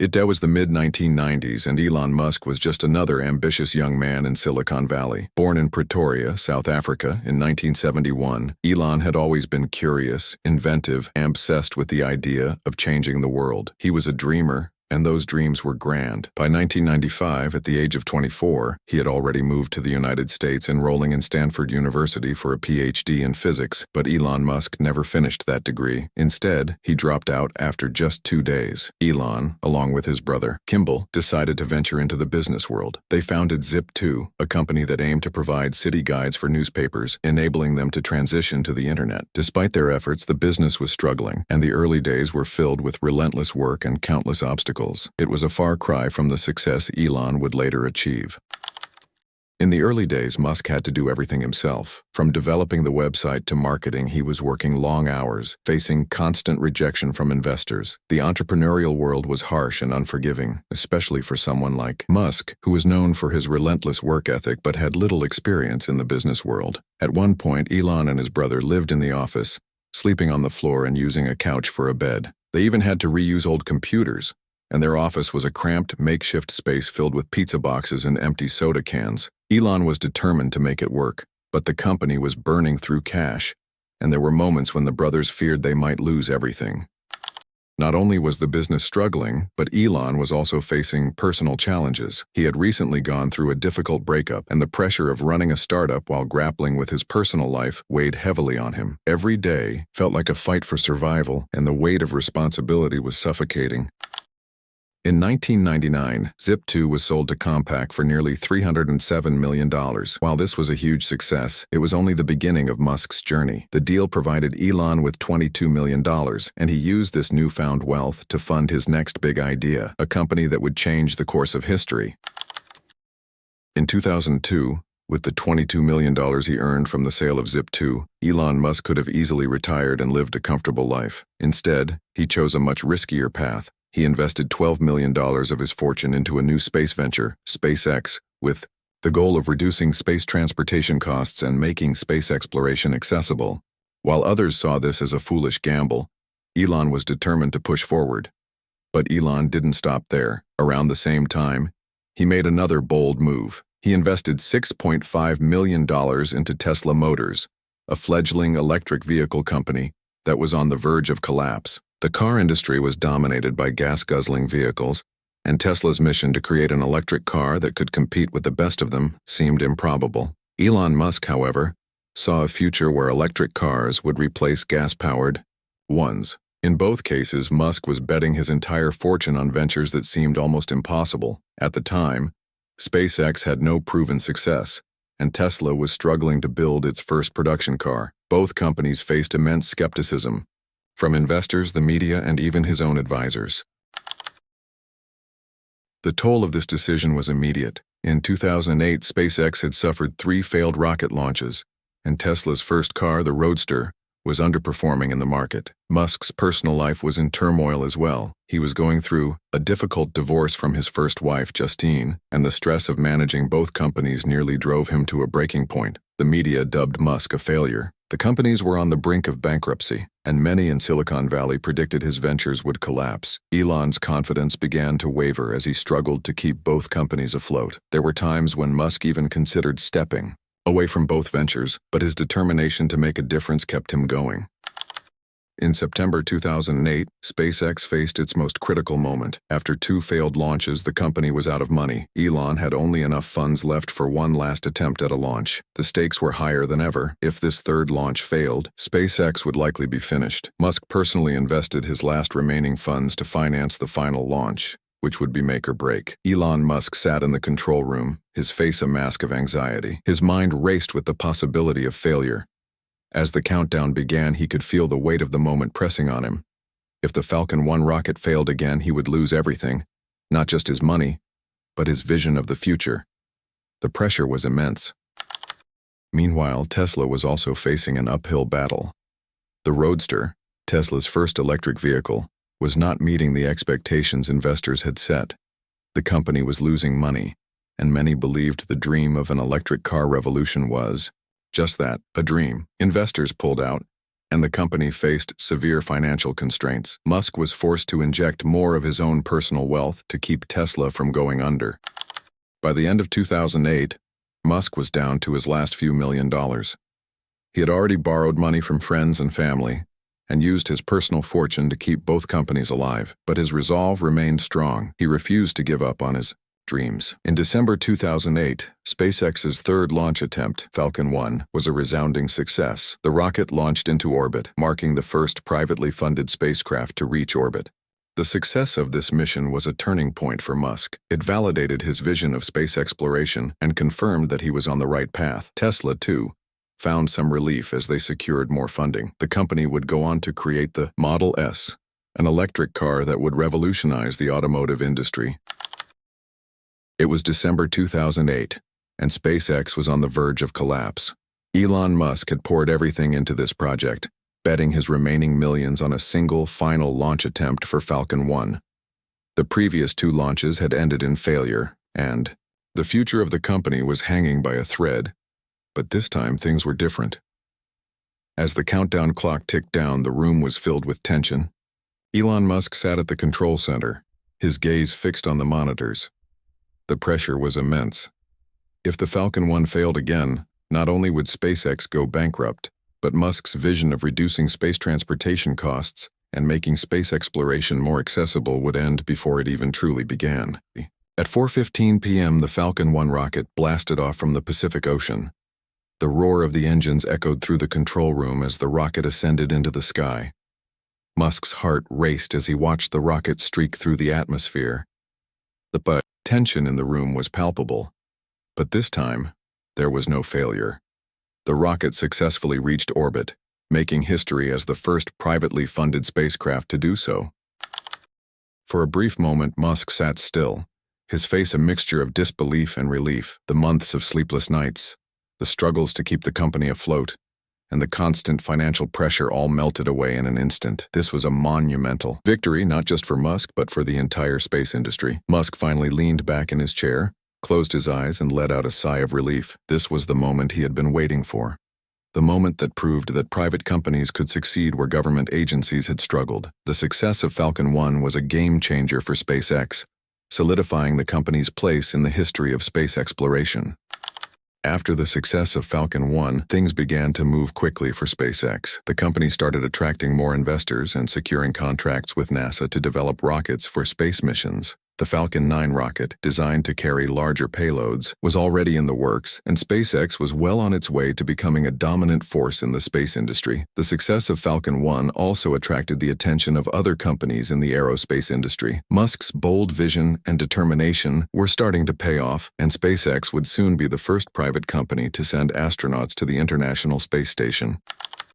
It was the mid-1990s, and Elon Musk was just another ambitious young man in Silicon Valley. Born in Pretoria, South Africa, in 1971, Elon had always been curious, inventive, and obsessed with the idea of changing the world. He was a dreamer, and those dreams were grand. By 1995, at the age of 24, he had already moved to the United States, enrolling in Stanford University for a PhD in physics, but Elon Musk never finished that degree. Instead, he dropped out after just 2 days. Elon, along with his brother, Kimball, decided to venture into the business world. They founded Zip2, a company that aimed to provide city guides for newspapers, enabling them to transition to the internet. Despite their efforts, the business was struggling, and the early days were filled with relentless work and countless obstacles. It was a far cry from the success Elon would later achieve. In the early days, Musk had to do everything himself. From developing the website to marketing, he was working long hours, facing constant rejection from investors. The entrepreneurial world was harsh and unforgiving, especially for someone like Musk, who was known for his relentless work ethic but had little experience in the business world. At one point, Elon and his brother lived in the office, sleeping on the floor and using a couch for a bed. They even had to reuse old computers, and their office was a cramped, makeshift space filled with pizza boxes and empty soda cans. Elon was determined to make it work, but the company was burning through cash, and there were moments when the brothers feared they might lose everything. Not only was the business struggling, but Elon was also facing personal challenges. He had recently gone through a difficult breakup, and the pressure of running a startup while grappling with his personal life weighed heavily on him. Every day felt like a fight for survival, and the weight of responsibility was suffocating. In 1999, Zip2 was sold to Compaq for nearly $307 million. While this was a huge success, it was only the beginning of Musk's journey. The deal provided Elon with $22 million, and he used this newfound wealth to fund his next big idea, a company that would change the course of history. In 2002, with the $22 million he earned from the sale of Zip2, Elon Musk could have easily retired and lived a comfortable life. Instead, he chose a much riskier path. He invested $12 million of his fortune into a new space venture, SpaceX, with the goal of reducing space transportation costs and making space exploration accessible. While others saw this as a foolish gamble, Elon was determined to push forward. But Elon didn't stop there. Around the same time, he made another bold move. He invested $6.5 million into Tesla Motors, a fledgling electric vehicle company that was on the verge of collapse. The car industry was dominated by gas-guzzling vehicles, and Tesla's mission to create an electric car that could compete with the best of them seemed improbable. Elon Musk, however, saw a future where electric cars would replace gas-powered ones. In both cases, Musk was betting his entire fortune on ventures that seemed almost impossible. At the time, SpaceX had no proven success, and Tesla was struggling to build its first production car. Both companies faced immense skepticism from investors, the media, and even his own advisors. The toll of this decision was immediate. In 2008, SpaceX had suffered 3 failed rocket launches, and Tesla's first car, the Roadster, was underperforming in the market. Musk's personal life was in turmoil as well. He was going through a difficult divorce from his first wife, Justine, and the stress of managing both companies nearly drove him to a breaking point. The media dubbed Musk a failure. The companies were on the brink of bankruptcy, and many in Silicon Valley predicted his ventures would collapse. Elon's confidence began to waver as he struggled to keep both companies afloat. There were times when Musk even considered stepping away from both ventures, but his determination to make a difference kept him going. In September 2008, SpaceX faced its most critical moment. After 2 failed launches, the company was out of money. Elon had only enough funds left for one last attempt at a launch. The stakes were higher than ever. If this third launch failed, SpaceX would likely be finished. Musk personally invested his last remaining funds to finance the final launch, which would be make or break. Elon Musk sat in the control room, his face a mask of anxiety. His mind raced with the possibility of failure. As the countdown began, he could feel the weight of the moment pressing on him. If the Falcon 1 rocket failed again, he would lose everything, not just his money, but his vision of the future. The pressure was immense. Meanwhile, Tesla was also facing an uphill battle. The Roadster, Tesla's first electric vehicle, was not meeting the expectations investors had set. The company was losing money, and many believed the dream of an electric car revolution was just that, a dream. Investors pulled out, and the company faced severe financial constraints. Musk was forced to inject more of his own personal wealth to keep Tesla from going under. By the end of 2008, Musk was down to his last few $1,000,000. He had already borrowed money from friends and family and used his personal fortune to keep both companies alive, but his resolve remained strong. He refused to give up on his dreams. In December 2008, SpaceX's third launch attempt, Falcon 1, was a resounding success. The rocket launched into orbit, marking the first privately funded spacecraft to reach orbit. The success of this mission was a turning point for Musk. It validated his vision of space exploration and confirmed that he was on the right path. Tesla, too, found some relief as they secured more funding. The company would go on to create the Model S, an electric car that would revolutionize the automotive industry. It was December 2008, and SpaceX was on the verge of collapse. Elon Musk had poured everything into this project, betting his remaining millions on a single final launch attempt for Falcon 1. The previous two launches had ended in failure, and the future of the company was hanging by a thread. But this time things were different. As the countdown clock ticked down, the room was filled with tension. Elon Musk sat at the control center, his gaze fixed on the monitors. The pressure was immense. If the Falcon 1 failed again, not only would SpaceX go bankrupt, but Musk's vision of reducing space transportation costs and making space exploration more accessible would end before it even truly began. At 4:15 p.m., the Falcon 1 rocket blasted off from the Pacific Ocean. The roar of the engines echoed through the control room as the rocket ascended into the sky. Musk's heart raced as he watched the rocket streak through the atmosphere. The tension in the room was palpable. But this time, there was no failure. The rocket successfully reached orbit, making history as the first privately funded spacecraft to do so. For a brief moment, Musk sat still, his face a mixture of disbelief and relief. The months of sleepless nights, the struggles to keep the company afloat, and the constant financial pressure all melted away in an instant. This was a monumental victory, not just for Musk, but for the entire space industry. Musk finally leaned back in his chair, closed his eyes, and let out a sigh of relief. This was the moment he had been waiting for. The moment that proved that private companies could succeed where government agencies had struggled. The success of Falcon 1 was a game changer for SpaceX, solidifying the company's place in the history of space exploration. After the success of Falcon 1, things began to move quickly for SpaceX. The company started attracting more investors and securing contracts with NASA to develop rockets for space missions. The Falcon 9 rocket, designed to carry larger payloads, was already in the works, and SpaceX was well on its way to becoming a dominant force in the space industry. The success of Falcon 1 also attracted the attention of other companies in the aerospace industry. Musk's bold vision and determination were starting to pay off, and SpaceX would soon be the first private company to send astronauts to the International Space Station.